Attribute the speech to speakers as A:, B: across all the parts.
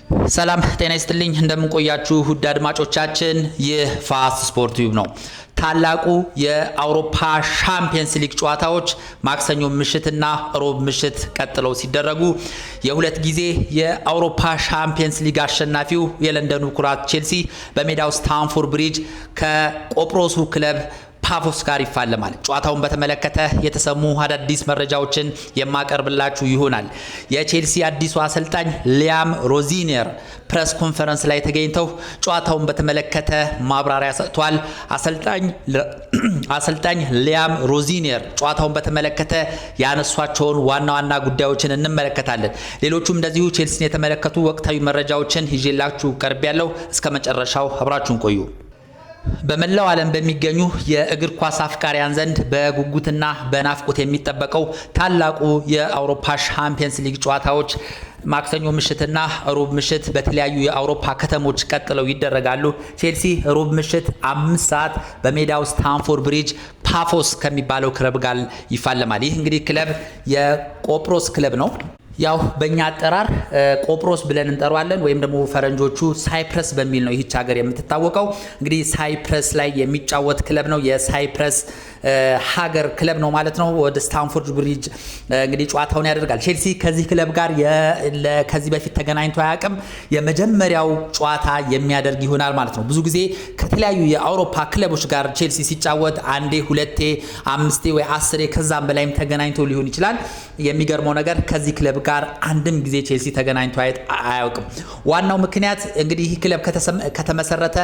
A: ሰላም ጤና ይስጥልኝ እንደምንቆያችሁ ውድ አድማጮቻችን ይህ ፋስት ስፖርት ዩብ ነው። ታላቁ የአውሮፓ ሻምፒየንስ ሊግ ጨዋታዎች ማክሰኞ ምሽትና ሮብ ምሽት ቀጥለው ሲደረጉ የሁለት ጊዜ የአውሮፓ ሻምፒየንስ ሊግ አሸናፊው የለንደኑ ኩራት ቼልሲ በሜዳው ስታንፎርድ ብሪጅ ከቆጵሮሱ ክለብ ፓፎስ ጋር ይፋለማል። ጨዋታውን በተመለከተ የተሰሙ አዳዲስ መረጃዎችን የማቀርብላችሁ ይሆናል። የቼልሲ አዲሱ አሰልጣኝ ሊያም ሮዚኒየር ፕሬስ ኮንፈረንስ ላይ ተገኝተው ጨዋታውን በተመለከተ ማብራሪያ ሰጥቷል። አሰልጣኝ ሊያም ሮዚኒየር ጨዋታውን በተመለከተ ያነሷቸውን ዋና ዋና ጉዳዮችን እንመለከታለን። ሌሎቹም እንደዚሁ ቼልሲን የተመለከቱ ወቅታዊ መረጃዎችን ይዤላችሁ ቀርቤያለሁ። እስከ መጨረሻው አብራችሁን ቆዩ። በመላው ዓለም በሚገኙ የእግር ኳስ አፍቃሪያን ዘንድ በጉጉትና በናፍቆት የሚጠበቀው ታላቁ የአውሮፓ ሻምፒየንስ ሊግ ጨዋታዎች ማክሰኞ ምሽትና ሮብ ምሽት በተለያዩ የአውሮፓ ከተሞች ቀጥለው ይደረጋሉ። ቼልሲ ሮብ ምሽት 5 ሰዓት በሜዳው ስታንፎርድ ብሪጅ ፓፎስ ከሚባለው ክለብ ጋር ይፋለማል። ይህ እንግዲህ ክለብ የቆጵሮስ ክለብ ነው። ያው በእኛ አጠራር ቆጵሮስ ብለን እንጠራዋለን ወይም ደግሞ ፈረንጆቹ ሳይፕረስ በሚል ነው ይህች ሀገር የምትታወቀው። እንግዲህ ሳይፕረስ ላይ የሚጫወት ክለብ ነው። የሳይፕረስ ሀገር ክለብ ነው ማለት ነው። ወደ ስታንፎርድ ብሪጅ እንግዲህ ጨዋታውን ያደርጋል። ቼልሲ ከዚህ ክለብ ጋር ከዚህ በፊት ተገናኝቶ አያውቅም። የመጀመሪያው ጨዋታ የሚያደርግ ይሆናል ማለት ነው። ብዙ ጊዜ ከተለያዩ የአውሮፓ ክለቦች ጋር ቼልሲ ሲጫወት አንዴ፣ ሁለቴ፣ 5 ወይ 10 ከዛም በላይም ተገናኝቶ ሊሆን ይችላል። የሚገርመው ነገር ከዚህ ክለብ ጋር አንድም ጊዜ ቼልሲ ተገናኝቶ አያውቅም። ዋናው ምክንያት እንግዲህ ይህ ክለብ ከተመሰረተ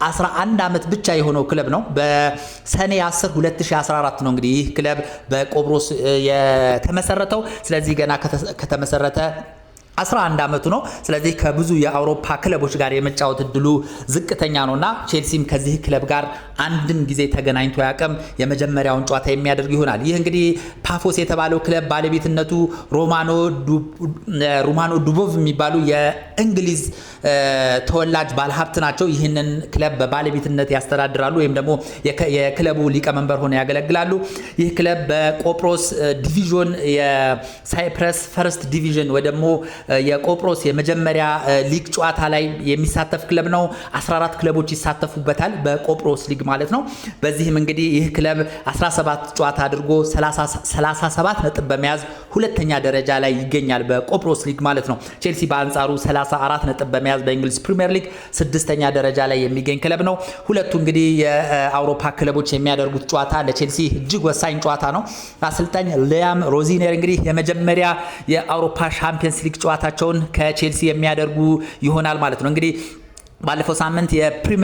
A: 11 ዓመት ብቻ የሆነው ክለብ ነው። በሰኔ 10 2014 ነው እንግዲህ ይህ ክለብ በቆጵሮስ የተመሰረተው። ስለዚህ ገና ከተመሰረተ 11 ዓመቱ ነው። ስለዚህ ከብዙ የአውሮፓ ክለቦች ጋር የመጫወት እድሉ ዝቅተኛ ነውና ቼልሲም ከዚህ ክለብ ጋር አንድም ጊዜ ተገናኝቶ ያቀም የመጀመሪያውን ጨዋታ የሚያደርግ ይሆናል። ይህ እንግዲህ ፓፎስ የተባለው ክለብ ባለቤትነቱ ሮማኖ ዱቦቭ የሚባሉ የእንግሊዝ ተወላጅ ባለሀብት ናቸው። ይህንን ክለብ በባለቤትነት ያስተዳድራሉ ወይም ደግሞ የክለቡ ሊቀመንበር ሆነው ያገለግላሉ። ይህ ክለብ በቆጵሮስ ዲቪዥን የሳይፕረስ ፈርስት ዲቪዥን ወይ ደግሞ የቆጵሮስ የመጀመሪያ ሊግ ጨዋታ ላይ የሚሳተፍ ክለብ ነው። 14 ክለቦች ይሳተፉበታል በቆጵሮስ ሊግ ማለት ነው። በዚህም እንግዲህ ይህ ክለብ 17 ጨዋታ አድርጎ 37 ነጥብ በመያዝ ሁለተኛ ደረጃ ላይ ይገኛል በቆጵሮስ ሊግ ማለት ነው። ቼልሲ በአንጻሩ 34 ነጥብ በመያዝ በእንግሊዝ ፕሪሚየር ሊግ 6ኛ ደረጃ ላይ የሚገኝ ክለብ ነው። ሁለቱ እንግዲህ የአውሮፓ ክለቦች የሚያደርጉት ጨዋታ ለቼልሲ እጅግ ወሳኝ ጨዋታ ነው። አሰልጣኝ ሊያም ሮዚኒየር እንግዲህ የመጀመሪያ የአውሮፓ ሻምፒየንስ ሊግ ጨዋታቸውን ከቼልሲ የሚያደርጉ ይሆናል ማለት ነው። እንግዲህ ባለፈው ሳምንት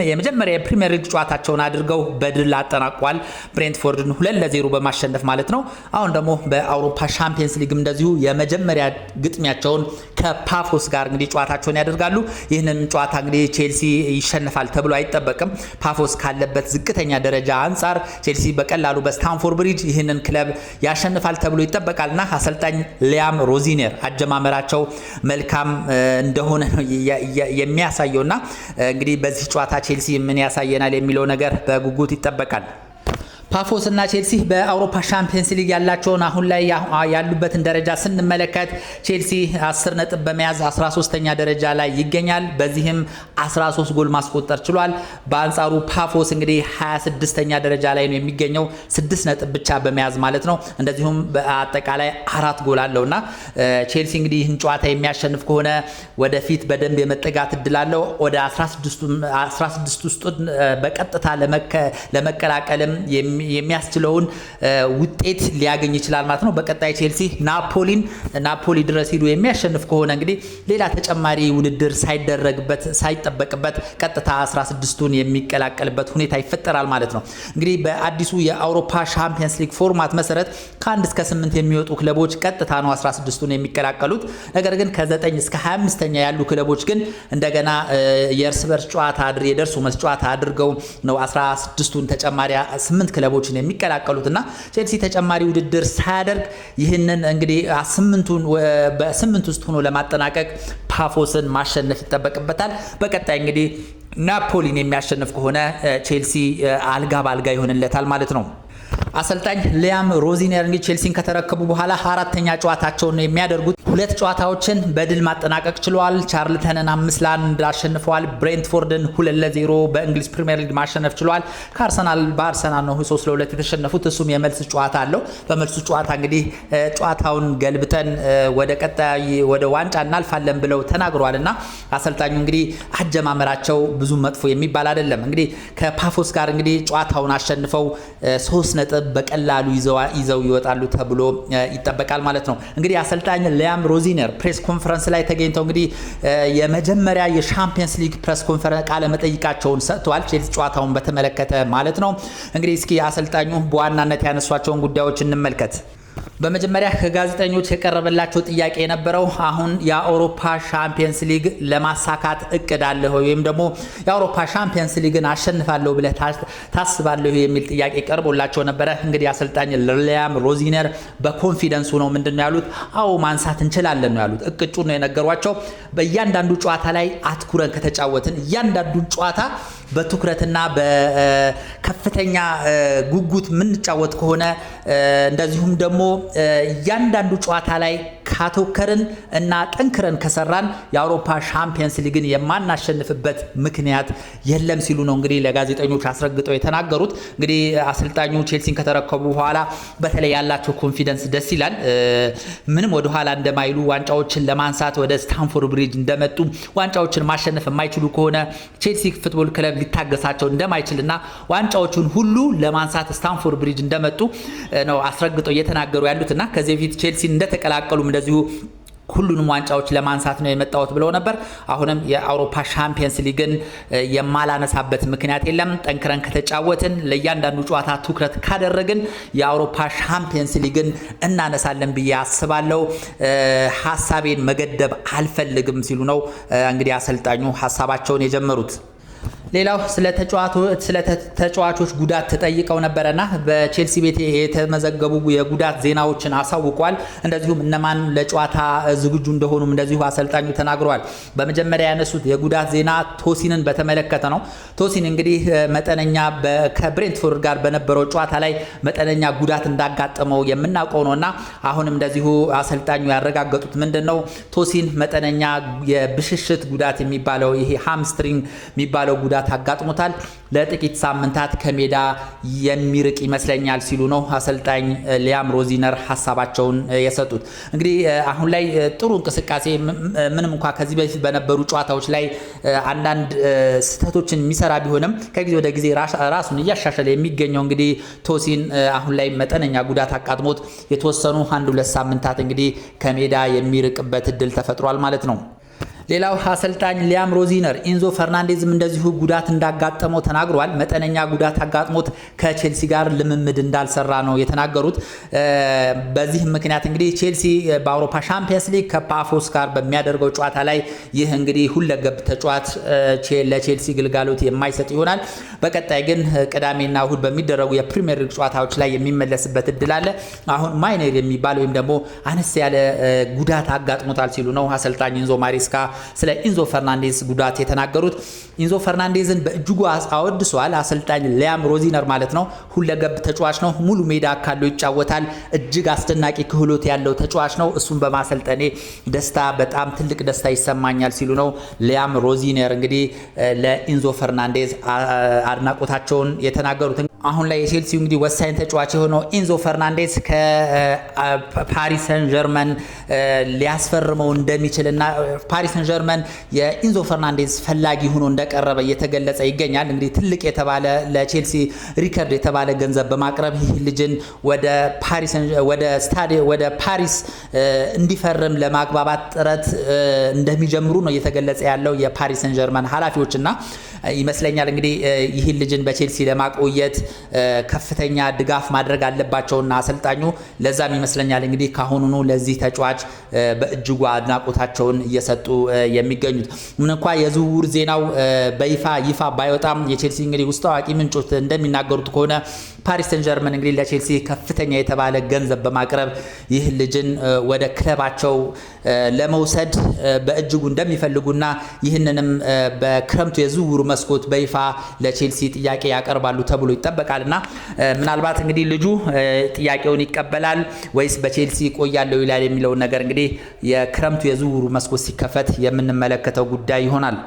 A: የመጀመሪያ የፕሪሚየር ሊግ ጨዋታቸውን አድርገው በድል አጠናቋል። ብሬንትፎርድን 2-0 በማሸነፍ ማለት ነው። አሁን ደግሞ በአውሮፓ ሻምፒየንስ ሊግም እንደዚሁ የመጀመሪያ ግጥሚያቸውን ከፓፎስ ጋር እንግዲህ ጨዋታቸውን ያደርጋሉ። ይህንን ጨዋታ እንግዲህ ቼልሲ ይሸነፋል ተብሎ አይጠበቅም። ፓፎስ ካለበት ዝቅተኛ ደረጃ አንጻር ቼልሲ በቀላሉ በስታንፎርድ ብሪጅ ይህንን ክለብ ያሸንፋል ተብሎ ይጠበቃልና አሰልጣኝ ሊያም ሮዚኒየር አጀማመራቸው መልካም እንደሆነ ነው የሚያሳየውና እንግዲህ በዚህ ጨዋታ ቼልሲ ምን ያሳየናል የሚለው ነገር በጉጉት ይጠበቃል። ፓፎስ እና ቼልሲ በአውሮፓ ሻምፒየንስ ሊግ ያላቸውን አሁን ላይ ያሉበትን ደረጃ ስንመለከት ቼልሲ 10 ነጥብ በመያዝ 13ኛ ደረጃ ላይ ይገኛል። በዚህም 13 ጎል ማስቆጠር ችሏል። በአንጻሩ ፓፎስ እንግዲህ 26ኛ ደረጃ ላይ ነው የሚገኘው 6 ነጥብ ብቻ በመያዝ ማለት ነው። እንደዚሁም በአጠቃላይ 4 ጎል አለውና ቼልሲ እንግዲህ ይህን ጨዋታ የሚያሸንፍ ከሆነ ወደፊት በደንብ የመጠጋት እድል አለው። ወደ 16 ውስጥ በቀጥታ ለመቀላቀልም የሚያስችለውን ውጤት ሊያገኝ ይችላል ማለት ነው። በቀጣይ ቼልሲ ናፖሊ ድረስ ሄዶ የሚያሸንፍ ከሆነ እንግዲህ ሌላ ተጨማሪ ውድድር ሳይጠበቅበት ቀጥታ 16ቱን የሚቀላቀልበት ሁኔታ ይፈጠራል ማለት ነው። እንግዲህ በአዲሱ የአውሮፓ ሻምፒየንስ ሊግ ፎርማት መሰረት ከ1 እስከ 8 የሚወጡ ክለቦች ቀጥታ ነው 16ቱን የሚቀላቀሉት። ነገር ግን ከ9 እስከ 25ኛ ያሉ ክለቦች ግን እንደገና የእርስ በርስ ጨዋታ የደርሶ መልስ ጨዋታ አድርገው ነው 16ቱን ተጨማሪ 8 ክለቦችን የሚቀላቀሉትና ቼልሲ ተጨማሪ ውድድር ሳያደርግ ይህንን እንግዲህ በ8 ውስጥ ሆኖ ለማጠናቀቅ ፓፎስን ማሸነፍ ይጠበቅበታል። በቀጣይ እንግዲህ ናፖሊን የሚያሸንፍ ከሆነ ቼልሲ አልጋ ባልጋ ይሆንለታል ማለት ነው። አሰልጣኝ ሊያም ሮዚኒየር ቼልሲን ከተረከቡ በኋላ አራተኛ ጨዋታቸውን የሚያደርጉት ሁለት ጨዋታዎችን በድል ማጠናቀቅ ችሏል። ቻርልተንን 5-1 አሸንፈዋል። ብሬንትፎርድን 2-0 በእንግሊዝ ፕሪሚየር ሊግ ማሸነፍ ችሏል። በአርሰናል ነው 3-2 የተሸነፉት። እሱም የመልስ ጨዋታ አለው። በመልሱ ጨዋታ እንግዲህ ጨዋታውን ገልብጠን ወደ ቀጣይ ወደ ዋንጫ እናልፋለን ብለው ተናግረዋልና አሰልጣኙ እንግዲህ አጀማመራቸው ብዙ መጥፎ የሚባል አይደለም። እንግዲህ ከፓፎስ ጋር እንግዲህ ጨዋታውን አሸንፈው 3 ነጥብ በቀላሉ ይዘው ይወጣሉ ተብሎ ይጠበቃል ማለት ነው። እንግዲህ አሰልጣኝ ሊያም ሮዚነር ፕሬስ ኮንፈረንስ ላይ ተገኝተው እንግዲህ የመጀመሪያ የሻምፒየንስ ሊግ ፕሬስ ኮንፈረንስ ቃለ መጠይቃቸውን ሰጥተዋል። ቼልሲ ጨዋታውን በተመለከተ ማለት ነው። እንግዲህ እስኪ አሰልጣኙ በዋናነት ያነሷቸውን ጉዳዮች እንመልከት። በመጀመሪያ ከጋዜጠኞች የቀረበላቸው ጥያቄ የነበረው አሁን የአውሮፓ ሻምፒየንስ ሊግ ለማሳካት እቅድ አለ ወይም ደግሞ የአውሮፓ ሻምፒየንስ ሊግን አሸንፋለሁ ብለህ ታስባለህ የሚል ጥያቄ ቀርቦላቸው ነበረ። እንግዲህ አሰልጣኝ ሊያም ሮዚነር በኮንፊደንሱ ነው ምንድነው ያሉት? አዎ ማንሳት እንችላለን ነው ያሉት። እቅጩ ነው የነገሯቸው። በእያንዳንዱ ጨዋታ ላይ አትኩረን ከተጫወትን እያንዳንዱን ጨዋታ በትኩረትና በከፍተኛ ጉጉት የምንጫወት ከሆነ እንደዚሁም ደግሞ እያንዳንዱ ጨዋታ ላይ ካተኮርን እና ጠንክረን ከሰራን የአውሮፓ ሻምፒየንስ ሊግን የማናሸንፍበት ምክንያት የለም ሲሉ ነው እንግዲህ ለጋዜጠኞች አስረግጠው የተናገሩት። እንግዲህ አሰልጣኙ ቼልሲን ከተረከቡ በኋላ በተለይ ያላቸው ኮንፊደንስ ደስ ይላል። ምንም ወደ ኋላ እንደማይሉ ዋንጫዎችን ለማንሳት ወደ ስታንፎርድ ብሪጅ እንደመጡ ዋንጫዎችን ማሸነፍ የማይችሉ ከሆነ ቼልሲ ፉትቦል ክለብ ሊታገሳቸው እንደማይችልና ዋንጫዎቹን ሁሉ ለማንሳት ስታንፎርድ ብሪጅ እንደመጡ ነው አስረግጠው እየተናገሩ ያሉትና ከዚህ በፊት ቼልሲን እንደተቀላቀሉም እንደዚሁ ሁሉንም ዋንጫዎች ለማንሳት ነው የመጣሁት ብለው ነበር። አሁንም የአውሮፓ ሻምፒየንስ ሊግን የማላነሳበት ምክንያት የለም። ጠንክረን ከተጫወትን ለእያንዳንዱ ጨዋታ ትኩረት ካደረግን የአውሮፓ ሻምፒየንስ ሊግን እናነሳለን ብዬ አስባለሁ። ሀሳቤን መገደብ አልፈልግም ሲሉ ነው እንግዲህ አሰልጣኙ ሀሳባቸውን የጀመሩት። ሌላው ስለ ተጫዋቾች ጉዳት ተጠይቀው ነበርና በቼልሲ ቤት የተመዘገቡ የጉዳት ዜናዎችን አሳውቋል። እንደዚሁም እነማን ለጨዋታ ዝግጁ እንደሆኑም እንደዚሁ አሰልጣኙ ተናግረዋል። በመጀመሪያ ያነሱት የጉዳት ዜና ቶሲንን በተመለከተ ነው። ቶሲን እንግዲህ መጠነኛ ከብሬንትፎርድ ጋር በነበረው ጨዋታ ላይ መጠነኛ ጉዳት እንዳጋጠመው የምናውቀው ነውና አሁንም እንደዚሁ አሰልጣኙ ያረጋገጡት ምንድነው ቶሲን መጠነኛ የብሽሽት ጉዳት የሚባለው ይሄ ሃምስትሪንግ የሚባለው ጉዳት አጋጥሞታል። ለጥቂት ሳምንታት ከሜዳ የሚርቅ ይመስለኛል ሲሉ ነው አሰልጣኝ ሊያም ሮዚነር ሀሳባቸውን የሰጡት። እንግዲህ አሁን ላይ ጥሩ እንቅስቃሴ ምንም እንኳን ከዚህ በፊት በነበሩ ጨዋታዎች ላይ አንዳንድ ስህተቶችን የሚሰራ ቢሆንም ከጊዜ ወደ ጊዜ ራሱን እያሻሻለ የሚገኘው እንግዲህ ቶሲን አሁን ላይ መጠነኛ ጉዳት አጋጥሞት የተወሰኑ 1-2 ሳምንታት እንግዲህ ከሜዳ የሚርቅበት እድል ተፈጥሯል ማለት ነው። ሌላው አሰልጣኝ ሊያም ሮዚነር ኢንዞ ፈርናንዴዝም እንደዚሁ ጉዳት እንዳጋጠመው ተናግሯል። መጠነኛ ጉዳት አጋጥሞት ከቼልሲ ጋር ልምምድ እንዳልሰራ ነው የተናገሩት። በዚህ ምክንያት እንግዲህ ቼልሲ በአውሮፓ ሻምፒየንስ ሊግ ከፓፎስ ጋር በሚያደርገው ጨዋታ ላይ ይህ እንግዲህ ሁለገብ ተጫዋች ለቼልሲ ግልጋሎት የማይሰጥ ይሆናል። በቀጣይ ግን ቅዳሜና እሁድ በሚደረጉ የፕሪሚየር ሊግ ጨዋታዎች ላይ የሚመለስበት እድል አለ። አሁን ማይነር የሚባል ወይም ደግሞ አነስ ያለ ጉዳት አጋጥሞታል ሲሉ ነው አሰልጣኝ ኢንዞ ማሬስካ ስለ ኢንዞ ፈርናንዴዝ ጉዳት የተናገሩት። ኢንዞ ፈርናንዴዝን በእጅጉ አወድሷል አሰልጣኝ ሊያም ሮዚነር ማለት ነው። ሁለገብ ተጫዋች ነው። ሙሉ ሜዳ አካሎ ይጫወታል። እጅግ አስደናቂ ክህሎት ያለው ተጫዋች ነው። እሱም በማሰልጠኔ በጣም ትልቅ ደስታ ይሰማኛል ሲሉ ነው ሊያም ሮዚነር እንግዲህ ለኢንዞ ፈርናንዴዝ አድናቆታቸውን የተናገሩት። አሁን ላይ የቼልሲው እንግዲህ ወሳኝ ተጫዋች የሆነው ኢንዞ ፈርናንዴዝ ከፓሪስ ሰን ጀርመን ሊያስፈርመው እንደሚችልና ፓሪስ ሰን ጀርመን የኢንዞ ፈርናንዴዝ ፈላጊ ሆኖ እንደቀረበ እየተገለጸ ይገኛል። እንግዲህ ትልቅ የተባለ ለቼልሲ ሪከርድ የተባለ ገንዘብ በማቅረብ ይህ ልጅን ወደ ፓሪስ እንዲፈርም ለማግባባት ጥረት እንደሚጀምሩ ነው እየተገለጸ ያለው የፓሪስ ሰን ጀርመን ኃላፊዎችና ይመስለኛል እንግዲህ ይህ ልጅን በቼልሲ ለማቆየት ከፍተኛ ድጋፍ ማድረግ አለባቸውና አሰልጣኙ ለዛም ይመስለኛል እንግዲህ ካሁኑኑ ለዚህ ተጫዋች በእጅጉ አድናቆታቸውን እየሰጡ የሚገኙት። ምን እንኳን የዝውውር ዜናው ይፋ ባይወጣም የቼልሲ እንግዲህ ውስጥ አዋቂ ምንጮች እንደሚናገሩት ከሆነ ፓሪስ ሰን ጀርመን እንግዲህ ለቼልሲ ከፍተኛ የተባለ ገንዘብ በማቅረብ ይህ ልጅን ወደ ክለባቸው ለመውሰድ በእጅጉ እንደሚፈልጉና ይህንንም በክረምቱ የዝውውር መስኮት በይፋ ለቼልሲ ጥያቄ ያቀርባሉ ተብሎ ይጠበቃል። ይጠበቃልና ምናልባት እንግዲህ ልጁ ጥያቄውን ይቀበላል ወይስ በቼልሲ ይቆያል ይላል የሚለው ነገር እንግዲህ የክረምቱ የዝውውሩ መስኮት ሲከፈት የምንመለከተው ጉዳይ ይሆናል።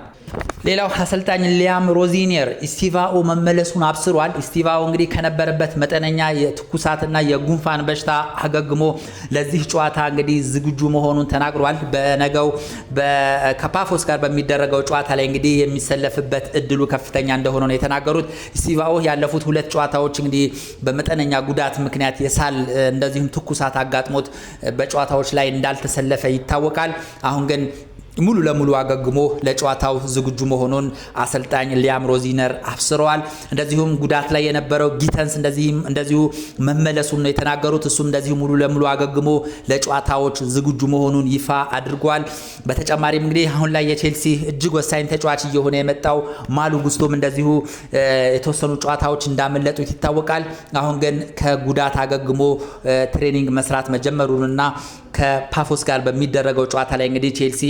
A: ሌላው አሰልጣኝ ሊያም ሮዚኒየር ኢስቲቫኦ መመለሱን አብስሯል። ኢስቲቫኦ እንግዲህ ከነበረበት መጠነኛ የትኩሳትና የጉንፋን በሽታ አገግሞ ለዚህ ጨዋታ እንግዲህ ዝግጁ መሆኑን ተናግሯል። በነገው ከፓፎስ ጋር በሚደረገው ጨዋታ ላይ እንግዲህ የሚሰለፍበት እድሉ ከፍተኛ እንደሆነ ነው የተናገሩት። ኢስቲቫኦ ያለፉት 2 ጨዋታዎች እንግዲህ በመጠነኛ ጉዳት ምክንያት የሳል እንደዚሁም ትኩሳት አጋጥሞት በጨዋታዎች ላይ እንዳልተሰለፈ ይታወቃል። አሁን ግን ሙሉ ለሙሉ አገግሞ ለጨዋታው ዝግጁ መሆኑን አሰልጣኝ ሊያም ሮዚነር አብስረዋል። እንደዚሁም ጉዳት ላይ የነበረው ጊተንስ እንደዚሁ መመለሱን ነው የተናገሩት። እሱም እንደዚሁ ሙሉ ለሙሉ አገግሞ ለጨዋታዎች ዝግጁ መሆኑን ይፋ አድርጓል። በተጨማሪም እንግዲህ አሁን ላይ የቼልሲ እጅግ ወሳኝ ተጫዋች እየሆነ የመጣው ማሉ ጉስቶም እንደዚሁ የተወሰኑ ጨዋታዎች እንዳመለጡት ይታወቃል። አሁን ግን ከጉዳት አገግሞ ትሬኒንግ መስራት መጀመሩንና ከፓፎስ ጋር በሚደረገው ጨዋታ ላይ እንግዲህ ቼልሲ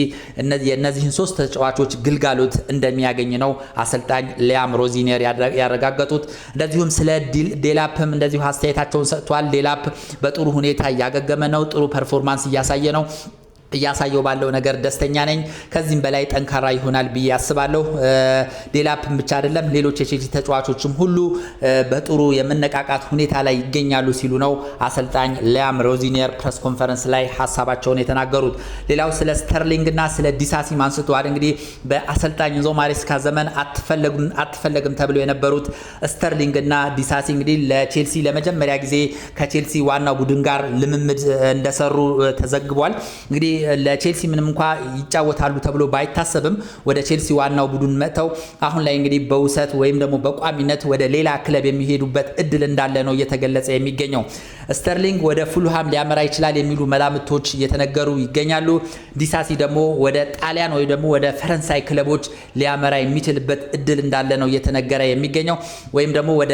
A: የነዚህን 3 ተጫዋቾች ግልጋሎት እንደሚያገኝ ነው አሰልጣኝ ሊያም ሮዚኒየር ያረጋገጡት። እንደዚሁም ስለ ዴላፕም እንደዚሁ አስተያየታቸውን ሰጥቷል። ዴላፕ በጥሩ ሁኔታ እያገገመ ነው፣ ጥሩ ፐርፎርማንስ እያሳየ ነው። እያሳየው ባለው ነገር ደስተኛ ነኝ። ከዚህም በላይ ጠንካራ ይሆናል ብዬ አስባለሁ። ዴላፕም ብቻ አይደለም ሌሎች የቼልሲ ተጫዋቾችም ሁሉ በጥሩ የመነቃቃት ሁኔታ ላይ ይገኛሉ ሲሉ ነው አሰልጣኝ ሊያም ሮዚኒየር ፕሬስ ኮንፈረንስ ላይ ሐሳባቸውን የተናገሩት። ሌላው ስለ ስተርሊንግና ስለ ዲሳሲ አንስተዋል። እንግዲህ በአሰልጣኝ ኢንዞ ማሬስካ ዘመን አትፈለግም ተብለው የነበሩት ስተርሊንግና ዲሳሲ እንግዲህ ለቼልሲ ለመጀመሪያ ጊዜ ከቼልሲ ዋናው ቡድን ጋር ልምምድ እንደሰሩ ተዘግቧል። እንግዲህ ለቼልሲ ምንም እንኳ ይጫወታሉ ተብሎ ባይታሰብም ወደ ቼልሲ ዋናው ቡድን መጥተው አሁን ላይ እንግዲህ በውሰት ወይም ደግሞ በቋሚነት ወደ ሌላ ክለብ የሚሄዱበት እድል እንዳለ ነው እየተገለጸ የሚገኘው። ስተርሊንግ ወደ ፉልሃም ሊያመራ ይችላል የሚሉ መላምቶች እየተነገሩ ይገኛሉ። ዲሳሲ ደግሞ ወደ ጣሊያን ወይ ደግሞ ወደ ፈረንሳይ ክለቦች ሊያመራ የሚችልበት እድል እንዳለ ነው እየተነገረ የሚገኘው። ወይም ደግሞ ወደ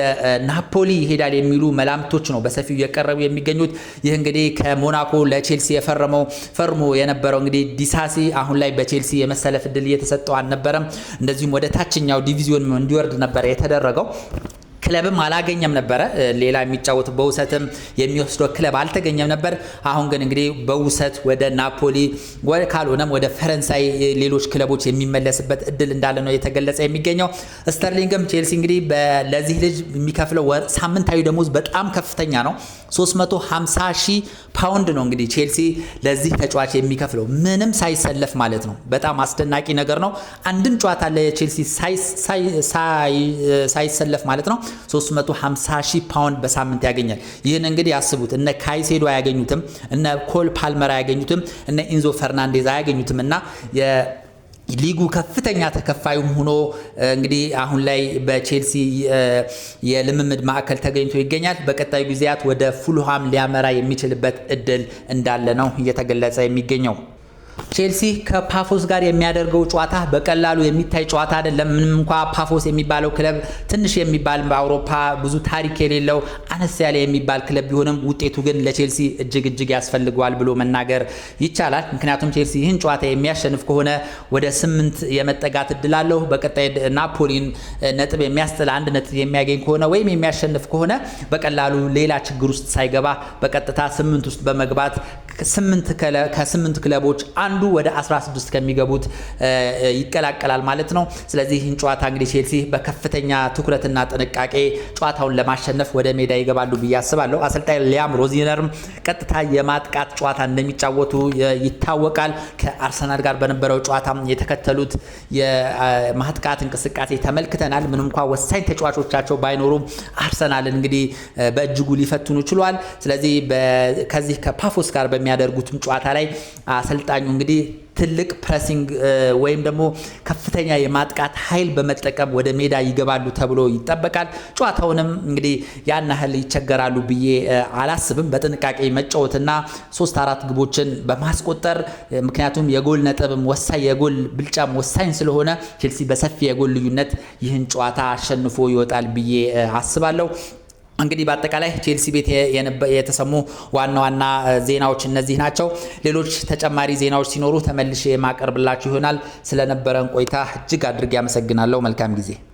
A: ናፖሊ ይሄዳል የሚሉ መላምቶች ነው በሰፊው እየቀረቡ የሚገኙት። ይህ እንግዲህ ከሞናኮ ለቼልሲ ፈርሞ የነበረው እንግዲህ ዲሳሲ አሁን ላይ በቼልሲ የመሰለፍ እድል እየተሰጠው አልነበረም። እንደዚሁም ወደ ታችኛው ዲቪዚዮን እንዲወርድ ነበር የተደረገው። ክለብም አላገኘም ነበር። ሌላ የሚጫወት በውሰትም የሚወስደው ክለብ አልተገኘም ነበር። አሁን ግን እንግዲህ በውሰት ወደ ናፖሊ ካልሆነም ወደ ፈረንሳይ ሌሎች ክለቦች የሚመለስበት እድል እንዳለ ነው የተገለጸ የሚገኘው። ስተርሊንግም ቼልሲ እንግዲህ ለዚህ ልጅ የሚከፍለው ሳምንታዊ ደሞዝ በጣም ከፍተኛ ነው። 350,000 ፓውንድ ነው እንግዲህ ቼልሲ ለዚህ ተጫዋች የሚከፍለው ምንም ሳይሰለፍ ማለት ነው። በጣም አስደናቂ ነገር ነው። አንድም ጨዋታ ለቼልሲ ሳይሰለፍ ማለት ነው 350,000 ፓውንድ በሳምንት ያገኛል። ይህን እንግዲህ ያስቡት። እነ ካይሴዶ አያገኙትም፣ እነ ኮል ፓልመር አያገኙትም፣ እነ ኢንዞ ፈርናንዴዝ አያገኙትም እና ሊጉ ከፍተኛ ተከፋዩም ሆኖ እንግዲህ አሁን ላይ በቼልሲ የልምምድ ማዕከል ተገኝቶ ይገኛል። በቀጣዩ ጊዜያት ወደ ፉልሃም ሊያመራ የሚችልበት እድል እንዳለ ነው እየተገለጸ የሚገኘው። ቼልሲ ከፓፎስ ጋር የሚያደርገው ጨዋታ በቀላሉ የሚታይ ጨዋታ አይደለም። ምንም እንኳ ፓፎስ የሚባለው ክለብ ትንሽ የሚባል በአውሮፓ ብዙ ታሪክ የሌለው አነስ ያለ የሚባል ክለብ ቢሆንም ውጤቱ ግን ለቼልሲ እጅግ ያስፈልገዋል ብሎ መናገር ይቻላል። ምክንያቱም ቼልሲ ይህን ጨዋታ የሚያሸንፍ ከሆነ ወደ 8 የመጠጋት እድል አለው። በቀጣይ ናፖሊን ነጥብ የሚያስጥል 1 ነጥብ የሚያገኝ ከሆነ ወይም የሚያሸንፍ ከሆነ በቀላሉ ሌላ ችግር ውስጥ ሳይገባ በቀጥታ 8 ውስጥ በመግባት ከ8 ክለቦች አንዱ ወደ 16 ከሚገቡት ይቀላቀላል ማለት ነው። ስለዚህ ይህን ጨዋታ እንግዲህ ቼልሲ በከፍተኛ ትኩረትና ጥንቃቄ ጨዋታውን ለማሸነፍ ወደ ሜዳ ይገባሉ ብዬ አስባለሁ። አሰልጣኝ ሊያም ሮዚነርም ቀጥታ የማጥቃት ጨዋታ እንደሚጫወቱ ይታወቃል። ከአርሰናል ጋር በነበረው ጨዋታ የተከተሉት የማጥቃት እንቅስቃሴ ተመልክተናል። ምንም እንኳን ወሳኝ ተጫዋቾቻቸው ባይኖሩም አርሰናልን እንግዲህ በእጅጉ ሊፈትኑ ችሏል። ስለዚህ ከዚህ ከፓፎስ ጋር በሚያደርጉትም ጨዋታ ላይ አሰልጣኙ እንግዲህ ትልቅ ፕሬሲንግ ወይም ደግሞ ከፍተኛ የማጥቃት ኃይል በመጠቀም ወደ ሜዳ ይገባሉ ተብሎ ይጠበቃል። ጨዋታውንም እንግዲህ ያን ያህል ይቸገራሉ ብዬ አላስብም። በጥንቃቄ መጫወትና 3-4 ግቦችን በማስቆጠር ምክንያቱም የጎል ነጥብም ወሳኝ የጎል ብልጫም ወሳኝ ስለሆነ ቼልሲ በሰፊ የጎል ልዩነት ይህን ጨዋታ አሸንፎ ይወጣል ብዬ አስባለሁ። እንግዲህ በአጠቃላይ ቼልሲ ቤት የተሰሙ ዋና ዜናዎች እነዚህ ናቸው። ሌሎች ተጨማሪ ዜናዎች ሲኖሩ ተመልሼ የማቀርብላችሁ ይሆናል። ስለነበረን ቆይታ እጅግ አድርጌ አመሰግናለሁ። መልካም ጊዜ